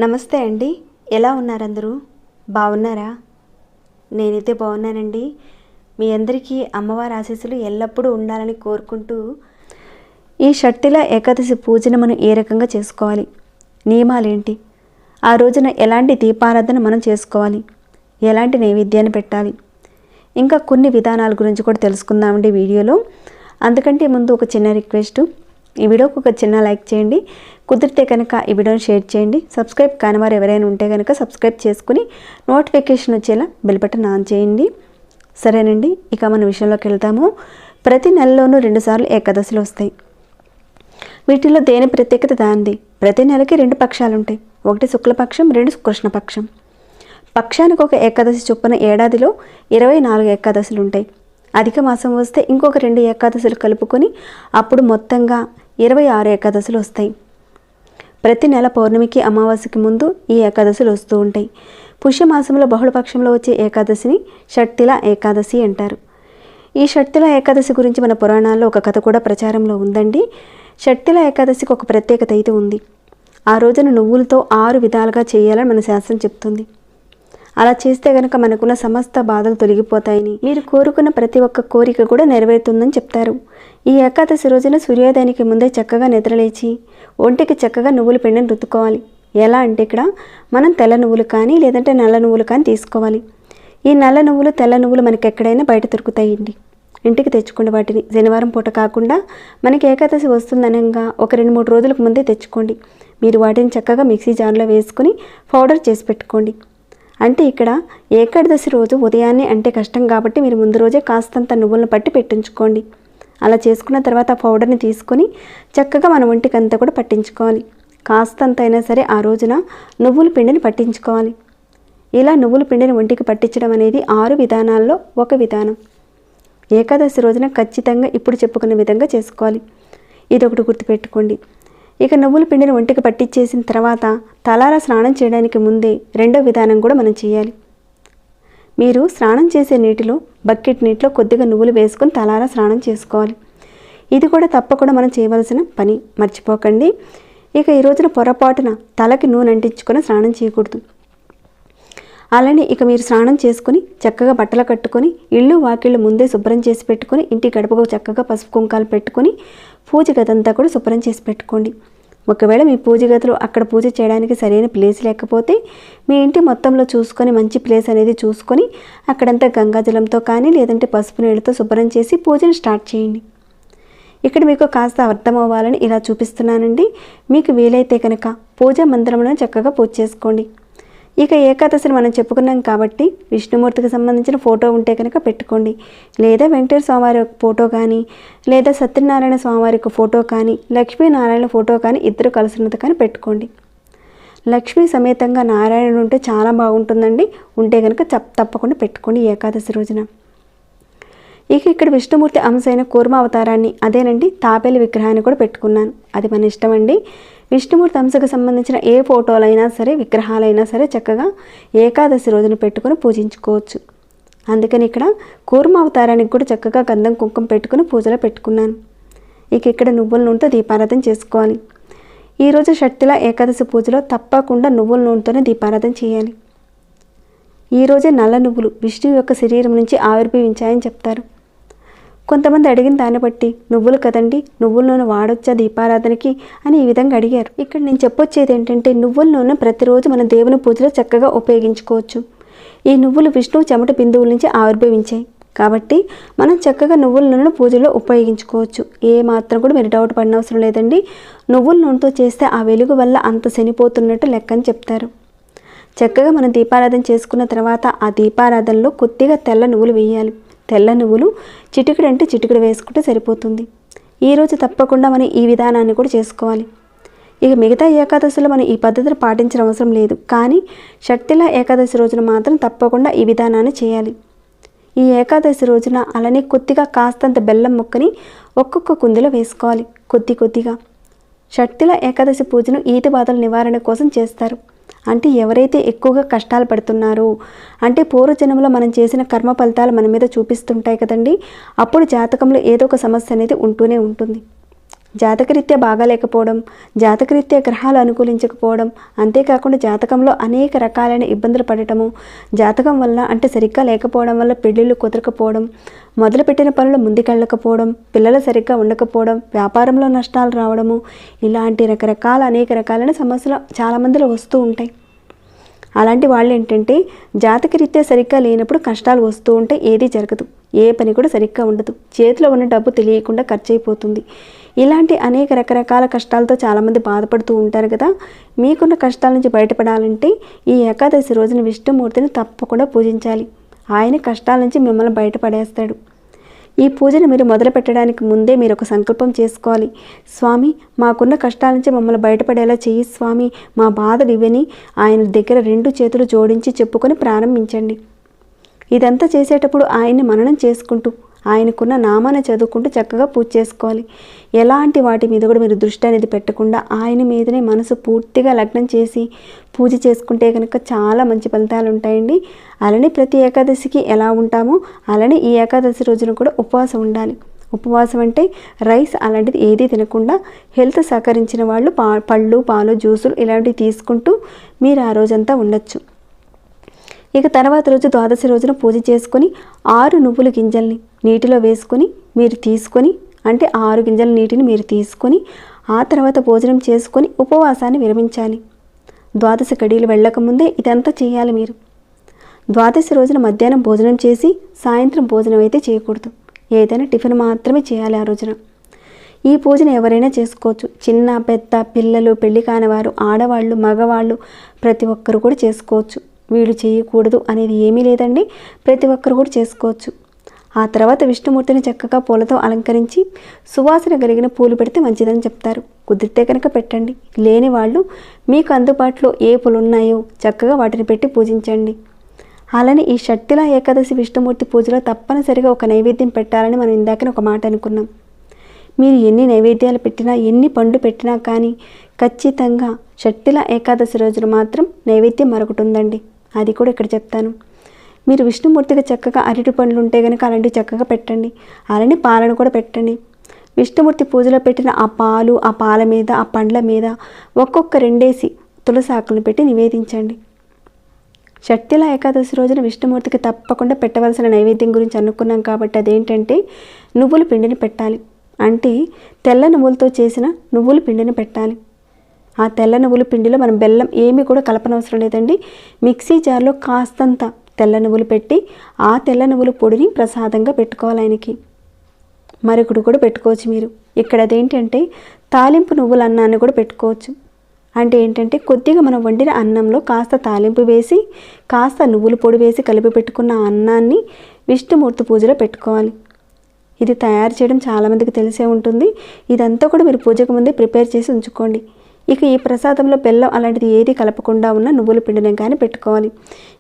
నమస్తే అండి, ఎలా ఉన్నారు అందరూ? బాగున్నారా? నేనైతే బాగున్నానండి. మీ అందరికీ అమ్మవారి ఆశీస్సులు ఎల్లప్పుడూ ఉండాలని కోరుకుంటూ, ఈ షట్టిల ఏకాదశి పూజను మనం ఏ రకంగా చేసుకోవాలి, నియమాలేంటి, ఆ రోజున ఎలాంటి దీపారాధన మనం చేసుకోవాలి, ఎలాంటి నైవేద్యాన్ని పెట్టాలి, ఇంకా కొన్ని విధానాల గురించి కూడా తెలుసుకుందామండి వీడియోలో. అందుకంటే ముందు ఒక చిన్న రిక్వెస్ట్, ఈ వీడియోకి ఒక చిన్న లైక్ చేయండి, కుదిరితే కనుక ఈ వీడియోని షేర్ చేయండి. సబ్స్క్రైబ్ కాని వారు ఎవరైనా ఉంటే కనుక సబ్స్క్రైబ్ చేసుకుని నోటిఫికేషన్ వచ్చేలా బెల్ బటన్ ఆన్ చేయండి. సరేనండి, ఇక మన విషయంలోకి వెళ్తాము. ప్రతి నెలలోనూ 2 సార్లు ఏకాదశులు వస్తాయి. వీటిలో దేని ప్రత్యేకత దానిది. ప్రతి నెలకి 2 పక్షాలు ఉంటాయి. ఒకటి శుక్లపక్షం, 2 కృష్ణపక్షం. పక్షానికి ఒక ఏకాదశి చొప్పున ఏడాదిలో 24 ఏకాదశులు ఉంటాయి. అధిక మాసం వస్తే ఇంకొక 2 ఏకాదశులు కలుపుకొని అప్పుడు మొత్తంగా 26 ఏకాదశులు వస్తాయి. ప్రతి నెల పౌర్ణమికి అమావాస్యకి ముందు ఈ ఏకాదశులు వస్తూ ఉంటాయి. పుష్యమాసంలో బహుళపక్షంలో వచ్చే ఏకాదశిని షట్టిల ఏకాదశి అంటారు. ఈ షట్టిల ఏకాదశి గురించి మన పురాణాల్లో ఒక కథ కూడా ప్రచారంలో ఉందండి. షట్టిల ఏకాదశికి ఒక ప్రత్యేకత అయితే ఉంది. ఆ రోజున నువ్వులతో 6 విధాలుగా చేయాలని మన శాస్త్రం చెప్తుంది. అలా చేస్తే కనుక మనకున్న సమస్త బాధలు తొలగిపోతాయని, మీరు కోరుకున్న ప్రతి ఒక్క కోరిక కూడా నెరవేరుతుందని చెప్తారు. ఈ ఏకాదశి రోజున సూర్యోదయానికి ముందే చక్కగా నిద్రలేచి ఒంటికి చక్కగా నువ్వుల పిండిని రుద్దుకోవాలి. ఎలా అంటే ఇక్కడ మనం తెల్ల నువ్వులు కానీ లేదంటే నల్ల నువ్వులు కానీ తీసుకోవాలి. ఈ నల్ల నువ్వులు తెల్ల నువ్వులు మనకి ఎక్కడైనా బయట దొరుకుతాయండి. ఇంటికి తెచ్చుకోండి. వాటిని శనివారం పూట కాకుండా మనకి ఏకాదశి వస్తుందనగా ఒక 2-3 రోజులకు ముందే తెచ్చుకోండి. మీరు వాటిని చక్కగా మిక్సీ జార్లో వేసుకుని పౌడర్ చేసి పెట్టుకోండి. అంటే ఇక్కడ ఏకాదశి రోజు ఉదయాన్నే అంటే కష్టం కాబట్టి మీరు ముందు రోజే కాస్తంత నువ్వులను పట్టి పెట్టించుకోండి. అలా చేసుకున్న తర్వాత ఆ పౌడర్ని తీసుకొని చక్కగా మన ఒంటికి అంతా కూడా పట్టించుకోవాలి. కాస్తంత అయినా సరే ఆ రోజున నువ్వుల పిండిని పట్టించుకోవాలి. ఇలా నువ్వుల పిండిని ఒంటికి పట్టించడం అనేది 6 విధానాల్లో ఒక విధానం. ఏకాదశి రోజున ఖచ్చితంగా ఇప్పుడు చెప్పుకున్న విధంగా చేసుకోవాలి. ఇదొకటి గుర్తుపెట్టుకోండి. ఇక నువ్వుల పిండిని ఒంటికి పట్టించేసిన తర్వాత తలారా స్నానం చేయడానికి ముందే 2వ విధానం కూడా మనం చేయాలి. మీరు స్నానం చేసే నీటిలో బకెట్ నీటిలో కొద్దిగా నువ్వులు వేసుకొని తలారా స్నానం చేసుకోవాలి. ఇది కూడా తప్పకుండా మనం చేయవలసిన పని, మర్చిపోకండి. ఇక ఈ రోజున పొరపాటున తలకి నూనె అంటించుకొని స్నానం చేయకూడదు. అలానే ఇక మీరు స్నానం చేసుకుని చక్కగా బట్టలు కట్టుకొని ఇళ్ళు వాకిళ్ళు ముందే శుభ్రం చేసి పెట్టుకొని ఇంటి గడపకు చక్కగా పసుపు కుంకాలు పెట్టుకొని పూజ గదంతా కూడా శుభ్రం చేసి పెట్టుకోండి. ఒకవేళ మీ పూజ గదిలో అక్కడ పూజ చేయడానికి సరైన ప్లేస్ లేకపోతే మీ ఇంటి మొత్తంలో చూసుకొని మంచి ప్లేస్ అనేది చూసుకొని అక్కడంతా గంగాజలంతో కానీ లేదంటే పసుపు నీళ్ళతో శుభ్రం చేసి పూజను స్టార్ట్ చేయండి. ఇక్కడ మీకు కాస్త అర్థం అవ్వాలని ఇలా చూపిస్తున్నానండి. మీకు వీలైతే కనుక పూజా మందిరంలో చక్కగా పూజ చేసుకోండి. ఇక ఏకాదశిని మనం చెప్పుకున్నాం కాబట్టి విష్ణుమూర్తికి సంబంధించిన ఫోటో ఉంటే కనుక పెట్టుకోండి. లేదా వెంకటేశ్వర స్వామివారి యొక్క ఫోటో కానీ లేదా సత్యనారాయణ స్వామివారి యొక్క ఫోటో కానీ లక్ష్మీనారాయణ ఫోటో కానీ ఇద్దరు కలిసినది కానీ పెట్టుకోండి. లక్ష్మీ సమేతంగా నారాయణుడు ఉంటే చాలా బాగుంటుందండి. ఉంటే కనుక తప్పకుండా పెట్టుకోండి ఏకాదశి రోజున. ఇక ఇక్కడ విష్ణుమూర్తి అంశ అయిన కూర్మ అవతారాన్ని, అదేనండి తాబేలు విగ్రహాన్ని కూడా పెట్టుకున్నాను. అది మన ఇష్టం అండి. విష్ణుమూర్తి అంశకు సంబంధించిన ఏ ఫోటోలైనా సరే విగ్రహాలైనా సరే చక్కగా ఏకాదశి రోజున పెట్టుకొని పూజించుకోవచ్చు. అందుకని ఇక్కడ కూర్మ అవతారానికి కూడా చక్కగా గంధం కుంకుమ పెట్టుకుని పూజలో పెట్టుకున్నాను. ఇక ఇక్కడ నువ్వుల నూనెతో దీపారాధన చేసుకోవాలి. ఈరోజు షట్టిల ఏకాదశి పూజలో తప్పకుండా నువ్వుల నూనెతోనే దీపారాధన చేయాలి. ఈరోజే నల్ల నువ్వులు విష్ణువు యొక్క శరీరం నుంచి ఆవిర్భవించాయని చెప్తారు. కొంతమంది అడిగిన దాన్ని బట్టి నువ్వులు కదండి, నువ్వుల నూనె వాడొచ్చా దీపారాధనకి అని ఈ విధంగా అడిగారు. ఇక్కడ నేను చెప్పొచ్చేది ఏంటంటే నువ్వుల నూనె ప్రతిరోజు మన దేవుని పూజలో చక్కగా ఉపయోగించుకోవచ్చు. ఈ నువ్వులు విష్ణువు చెమట బిందువుల నుంచి ఆవిర్భవించాయి కాబట్టి మనం చక్కగా నువ్వుల నూనెను పూజలో ఉపయోగించుకోవచ్చు. ఏ మాత్రం కూడా మీరు డౌట్ పడిన అవసరం లేదండి. నువ్వుల నూనెతో చేస్తే ఆ వెలుగు వల్ల అంత శనిపోతున్నట్టు లెక్కని చెప్తారు. చక్కగా మనం దీపారాధన చేసుకున్న తర్వాత ఆ దీపారాధనలో కొద్దిగా తెల్ల నువ్వులు వేయాలి. తెల్ల నువ్వులు చిటికెడు అంటే చిటికెడు వేసుకుంటే సరిపోతుంది. ఈరోజు తప్పకుండా మనం ఈ విధానాన్ని కూడా చేసుకోవాలి. ఇక మిగతా ఏకాదశిలో మనం ఈ పద్ధతిని పాటించిన అవసరం లేదు. కానీ షట్టిల ఏకాదశి రోజున మాత్రం తప్పకుండా ఈ విధానాన్ని చేయాలి. ఈ ఏకాదశి రోజున అలానే కొద్దిగా కాస్తంత బెల్లం ముక్కని ఒక్కొక్క కుందిలో వేసుకోవాలి, కొద్దిగా. షట్టిల ఏకాదశి పూజను ఈతి బాధల నివారణ కోసం చేస్తారు. అంటే ఎవరైతే ఎక్కువగా కష్టాలు పడుతున్నారో, అంటే పూర్వజన్మలో మనం చేసిన కర్మ ఫలితాలు మన మీద చూపిస్తుంటాయి కదండి, అప్పుడు జాతకంలో ఏదో ఒక సమస్య అనేది ఉంటూనే ఉంటుంది. జాతకరీత్యా బాగాలేకపోవడం, జాతకరీత్యా గ్రహాలు అనుకూలించకపోవడం, అంతేకాకుండా జాతకంలో అనేక రకాలైన ఇబ్బందులు పడటము, జాతకం వల్ల అంటే సరిగ్గా లేకపోవడం వల్ల పెళ్ళిళ్ళు కుదరకపోవడం, మొదలుపెట్టిన పనులు ముందుకెళ్ళకపోవడం, పిల్లలు సరిగ్గా ఉండకపోవడం, వ్యాపారంలో నష్టాలు రావడము, ఇలాంటి రకరకాల అనేక రకాలైన సమస్యలు చాలామందిలో వస్తూ ఉంటాయి. అలాంటి వాళ్ళు ఏంటంటే జాతకరీత్యా సరిగ్గా లేనప్పుడు కష్టాలు వస్తూ ఉంటే ఏదీ జరగదు, ఏ పని కూడా సరిగ్గా ఉండదు, చేతిలో ఉన్న డబ్బు తెలియకుండా ఖర్చు అయిపోతుంది. ఇలాంటి అనేక రకరకాల కష్టాలతో చాలామంది బాధపడుతూ ఉంటారు కదా. మీకున్న కష్టాల నుంచి బయటపడాలంటే ఈ ఏకాదశి రోజున విష్ణుమూర్తిని తప్పకుండా పూజించాలి. ఆయన కష్టాల నుంచి మిమ్మల్ని బయటపడేస్తాడు. ఈ పూజను మీరు మొదలు పెట్టడానికి ముందే మీరు ఒక సంకల్పం చేసుకోవాలి. స్వామి, మాకున్న కష్టాల నుంచి మమ్మల్ని బయటపడేలా చెయ్యి స్వామి, మా బాధలు ఇవని ఆయన దగ్గర 2 చేతులు జోడించి చెప్పుకొని ప్రారంభించండి. ఇదంతా చేసేటప్పుడు ఆయన్ని మననం చేసుకుంటూ, ఆయనకున్న నామాన్ని చదువుకుంటూ చక్కగా పూజ చేసుకోవాలి. ఎలాంటి వాటి మీద కూడా మీరు దృష్టి అనేది పెట్టకుండా ఆయన మీదనే మనసు పూర్తిగా లగ్నం చేసి పూజ చేసుకుంటే కనుక చాలా మంచి ఫలితాలు ఉంటాయండి. అలానే ప్రతి ఏకాదశికి ఎలా ఉంటామో అలానే ఈ ఏకాదశి రోజున కూడా ఉపవాసం ఉండాలి. ఉపవాసం అంటే రైస్ అలాంటిది ఏదీ తినకుండా హెల్త్ సహకరించిన వాళ్ళు పళ్ళు, పాలు, జ్యూసులు ఇలాంటివి తీసుకుంటూ మీరు ఆ రోజంతా ఉండొచ్చు. ఇక తర్వాత రోజు ద్వాదశి రోజున పూజ చేసుకొని 6 నువ్వుల గింజల్ని నీటిలో వేసుకొని మీరు తీసుకొని, అంటే 6 గింజల నీటిని మీరు తీసుకొని ఆ తర్వాత భోజనం చేసుకొని ఉపవాసాన్ని విరమించాలి. ద్వాదశి గడియలు వెళ్ళకముందే ఇదంతా చేయాలి మీరు. ద్వాదశి రోజున మధ్యాహ్నం భోజనం చేసి సాయంత్రం భోజనం అయితే చేయకూడదు, ఏదైనా టిఫిన్ మాత్రమే చేయాలి ఆ రోజున. ఈ పూజను ఎవరైనా చేసుకోవచ్చు, చిన్న పెద్ద, పిల్లలు, పెళ్లి కానివారు, ఆడవాళ్ళు, మగవాళ్ళు ప్రతి ఒక్కరు కూడా చేసుకోవచ్చు. వీళ్ళు చేయకూడదు అనేది ఏమీ లేదండి, ప్రతి ఒక్కరు కూడా చేసుకోవచ్చు. ఆ తర్వాత విష్ణుమూర్తిని చక్కగా పూలతో అలంకరించి సువాసన కలిగిన పూలు పెడితే మంచిదని చెప్తారు. కుదిరితే కనుక పెట్టండి, లేని వాళ్ళు మీకు అందుబాటులో ఏ పూలు ఉన్నాయో చక్కగా వాటిని పెట్టి పూజించండి. అలానే ఈ షట్టిల ఏకాదశి విష్ణుమూర్తి పూజలో తప్పనిసరిగా ఒక నైవేద్యం పెట్టాలని మనం ఇందాకనే ఒక మాట అనుకున్నాం. మీరు ఎన్ని నైవేద్యాలు పెట్టినా, ఎన్ని పండు పెట్టినా కానీ ఖచ్చితంగా షట్టిల ఏకాదశి రోజున మాత్రం నైవేద్యం మరొకటి ఉందండి, అది కూడా ఇక్కడ చెప్తాను. మీరు విష్ణుమూర్తికి చక్కగా అరటి పండ్లు ఉంటే కనుక అలాంటివి చక్కగా పెట్టండి. అలానే పాలను కూడా పెట్టండి. విష్ణుమూర్తి పూజలో పెట్టిన ఆ పాలు, ఆ పాల మీద, ఆ పండ్ల మీద ఒక్కొక్క 2 తులసి ఆకులను పెట్టి నివేదించండి. షట్టిల ఏకాదశి రోజున విష్ణుమూర్తికి తప్పకుండా పెట్టవలసిన నైవేద్యం గురించి అనుకున్నాం కాబట్టి అదేంటంటే నువ్వుల పిండిని పెట్టాలి. అంటే తెల్ల నువ్వులతో చేసిన నువ్వుల పిండిని పెట్టాలి. ఆ తెల్ల నువ్వుల పిండిలో మనం బెల్లం ఏమీ కూడా కలపనవసరం లేదండి. మిక్సీ జార్లో కాస్తంత తెల్ల నువ్వులు పెట్టి ఆ తెల్ల నువ్వుల పొడిని ప్రసాదంగా పెట్టుకోవాలి ఆయనకి. మరొకటి కూడా పెట్టుకోవచ్చు మీరు. ఇక్కడ అదేంటంటే తాలింపు నువ్వుల అన్నాన్ని కూడా పెట్టుకోవచ్చు. అంటే ఏంటంటే కొద్దిగా మనం వండిన అన్నంలో కాస్త తాలింపు వేసి కాస్త నువ్వుల పొడి వేసి కలిపి పెట్టుకున్న అన్నాన్ని విష్ణుమూర్తి పూజలో పెట్టుకోవాలి. ఇది తయారు చేయడం చాలామందికి తెలిసే ఉంటుంది. ఇదంతా కూడా మీరు పూజకు ముందే ప్రిపేర్ చేసి ఉంచుకోండి. ఇక ఈ ప్రసాదంలో బెల్లం అలాంటిది ఏది కలపకుండా ఉన్న నువ్వుల పిండిని కానీ పెట్టుకోవాలి.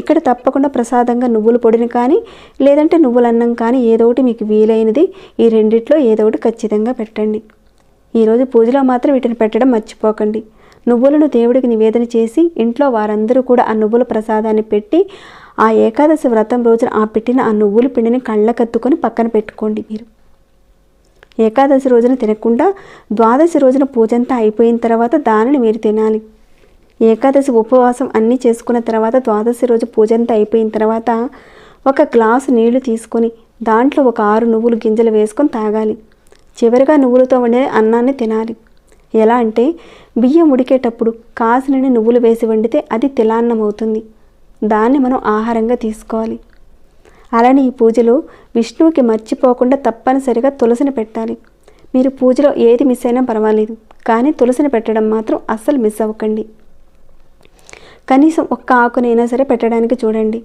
ఇక్కడ తప్పకుండా ప్రసాదంగా నువ్వుల పొడిని కానీ లేదంటే నువ్వుల అన్నం కానీ ఏదో ఒకటి మీకు వీలైనది ఈ రెండిట్లో ఏదో ఒకటి ఖచ్చితంగా పెట్టండి. ఈరోజు పూజలో మాత్రం వీటిని పెట్టడం మర్చిపోకండి. నువ్వులను దేవుడికి నివేదన చేసి ఇంట్లో వారందరూ కూడా ఆ నువ్వుల ప్రసాదాన్ని పెట్టి ఆ ఏకాదశి వ్రతం రోజున ఆ పెట్టిన ఆ నువ్వుల పిండిని కళ్ళకత్తుకొని పక్కన పెట్టుకోండి. మీరు ఏకాదశి రోజున తినకుండా ద్వాదశి రోజున పూజంతా అయిపోయిన తర్వాత దానిని మీరు తినాలి. ఏకాదశి ఉపవాసం అన్నీ చేసుకున్న తర్వాత ద్వాదశి రోజు పూజంతా అయిపోయిన తర్వాత ఒక గ్లాసు నీళ్లు తీసుకొని దాంట్లో ఒక 6 నువ్వుల గింజలు వేసుకొని తాగాలి. చివరిగా నువ్వులతో వండిన అన్నాన్ని తినాలి. ఎలా అంటే బియ్యం ఉడికేటప్పుడు కాసినని నువ్వులు వేసి వండితే అది తిలాన్నం అవుతుంది. దాన్ని మనం ఆహారంగా తీసుకోవాలి. అలానే ఈ పూజలో విష్ణువుకి మర్చిపోకుండా తప్పనిసరిగా తులసిని పెట్టాలి. మీరు పూజలో ఏది మిస్ అయినా పర్వాలేదు, కానీ తులసిని పెట్టడం మాత్రం అస్సలు మిస్ అవ్వకండి. కనీసం ఒక్క ఆకునైనా సరే పెట్టడానికి చూడండి.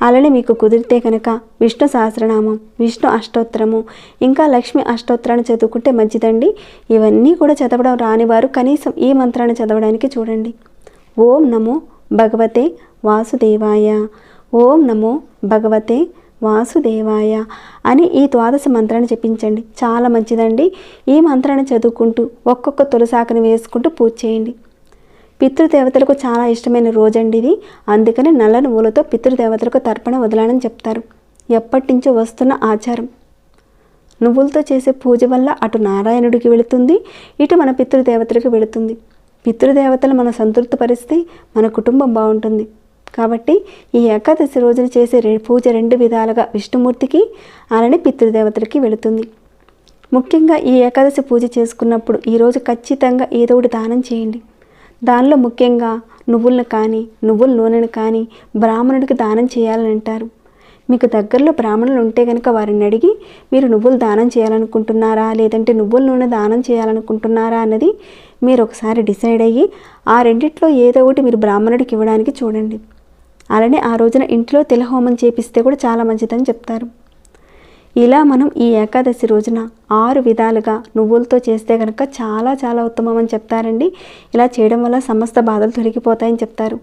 అలానే మీకు కుదిరితే కనుక విష్ణు సహస్రనామం, విష్ణు అష్టోత్తరము, ఇంకా లక్ష్మి అష్టోత్తరాన్ని చదువుకుంటే మంచిదండి. ఇవన్నీ కూడా చదవడం రానివారు కనీసం ఈ మంత్రాన్ని చదవడానికి చూడండి. ఓం నమో భగవతే వాసుదేవాయ, ఓం నమో భగవతే వాసుదేవాయ అని ఈ ద్వాదశ మంత్రాన్ని జపించండి. చాలా మంచిదండి. ఈ మంత్రాన్ని చదువుకుంటూ ఒక్కొక్క తులసాకుని వేసుకుంటూ పూజ చేయండి. పితృదేవతలకు చాలా ఇష్టమైన రోజండి ఇది. అందుకని నల్ల నువ్వులతో పితృదేవతలకు తర్పణ వదలాలని చెప్తారు. ఎప్పటి నుంచో వస్తున్న ఆచారం. నువ్వులతో చేసే పూజ వల్ల అటు నారాయణుడికి వెళుతుంది, ఇటు మన పితృదేవతలకు వెళుతుంది. పితృదేవతలు మన సంతృప్తిపరిస్తే మన కుటుంబం బాగుంటుంది. కాబట్టి ఈ ఏకాదశి రోజున చేసే పూజ 2 విధాలుగా విష్ణుమూర్తికి అలానే పితృదేవతలకి వెళుతుంది. ముఖ్యంగా ఈ ఏకాదశి పూజ చేసుకున్నప్పుడు ఈరోజు ఖచ్చితంగా ఏదో ఒకటి దానం చేయండి. దానిలో ముఖ్యంగా నువ్వులను కానీ నువ్వుల నూనెను కానీ బ్రాహ్మణుడికి దానం చేయాలని అంటారు. మీకు దగ్గరలో బ్రాహ్మణులు ఉంటే కనుక వారిని అడిగి మీరు నువ్వులు దానం చేయాలనుకుంటున్నారా లేదంటే నువ్వుల నూనె దానం చేయాలనుకుంటున్నారా అన్నది మీరు ఒకసారి డిసైడ్ అయ్యి ఆ రెండిట్లో ఏదో ఒకటి మీరు బ్రాహ్మణుడికి ఇవ్వడానికి చూడండి. అలానే ఆ రోజున ఇంట్లో తిలహోమం చేపిస్తే కూడా చాలా మంచిదని చెప్తారు. ఇలా మనం ఈ ఏకాదశి రోజున 6 విధాలుగా నువ్వులతో చేస్తే కనుక చాలా చాలా ఉత్తమం అని చెప్తారండి. ఇలా చేయడం వల్ల సమస్త బాధలు తొలగిపోతాయని చెప్తారు.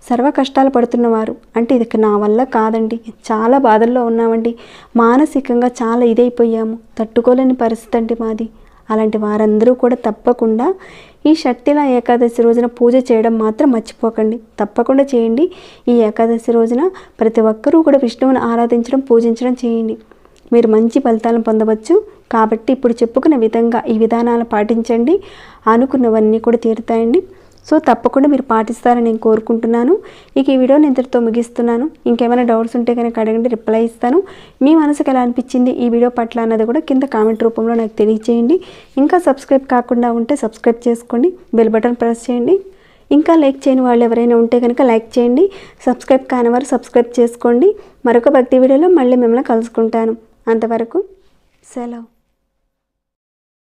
సర్వ కష్టాలు పడుతున్నవారు అంటే ఇది నా వల్ల కాదండి, చాలా బాధల్లో ఉన్నామండి, మానసికంగా చాలా ఇదైపోయాము, తట్టుకోలేని పరిస్థితి అంటే మాది, అలాంటి వారందరూ కూడా తప్పకుండా ఈ షట్టిల ఏకాదశి రోజున పూజ చేయడం మాత్రం మర్చిపోకండి. తప్పకుండా చేయండి. ఈ ఏకాదశి రోజున ప్రతి ఒక్కరూ కూడా విష్ణువుని ఆరాధించడం పూజించడం చేయండి. మీరు మంచి ఫలితాలను పొందవచ్చు. కాబట్టి ఇప్పుడు చెప్పుకున్న విధంగా ఈ విధానాలు పాటించండి. అనుకున్నవన్నీ కూడా తీరుతాయండి. సో తప్పకుండా మీరు పాటిస్తారని నేను కోరుకుంటున్నాను. ఇక ఈ వీడియోని ఇంతటితో ముగిస్తున్నాను. ఇంకేమైనా డౌట్స్ ఉంటే కనుక అడగండి, రిప్లై ఇస్తాను. మీ మనసుకు ఎలా అనిపించింది ఈ వీడియో పట్ల అన్నది కూడా కింద కామెంట్ రూపంలో నాకు తెలియజేయండి. ఇంకా సబ్స్క్రైబ్ కాకుండా ఉంటే సబ్స్క్రైబ్ చేసుకోండి, బెల్ బటన్ ప్రెస్ చేయండి. ఇంకా లైక్ చేయని వాళ్ళు ఎవరైనా ఉంటే కనుక లైక్ చేయండి. సబ్స్క్రైబ్ కాని వారు సబ్స్క్రైబ్ చేసుకోండి. మరొక భక్తి వీడియోలో మళ్ళీ మిమ్మల్ని కలుసుకుంటాను. అంతవరకు సెలవు.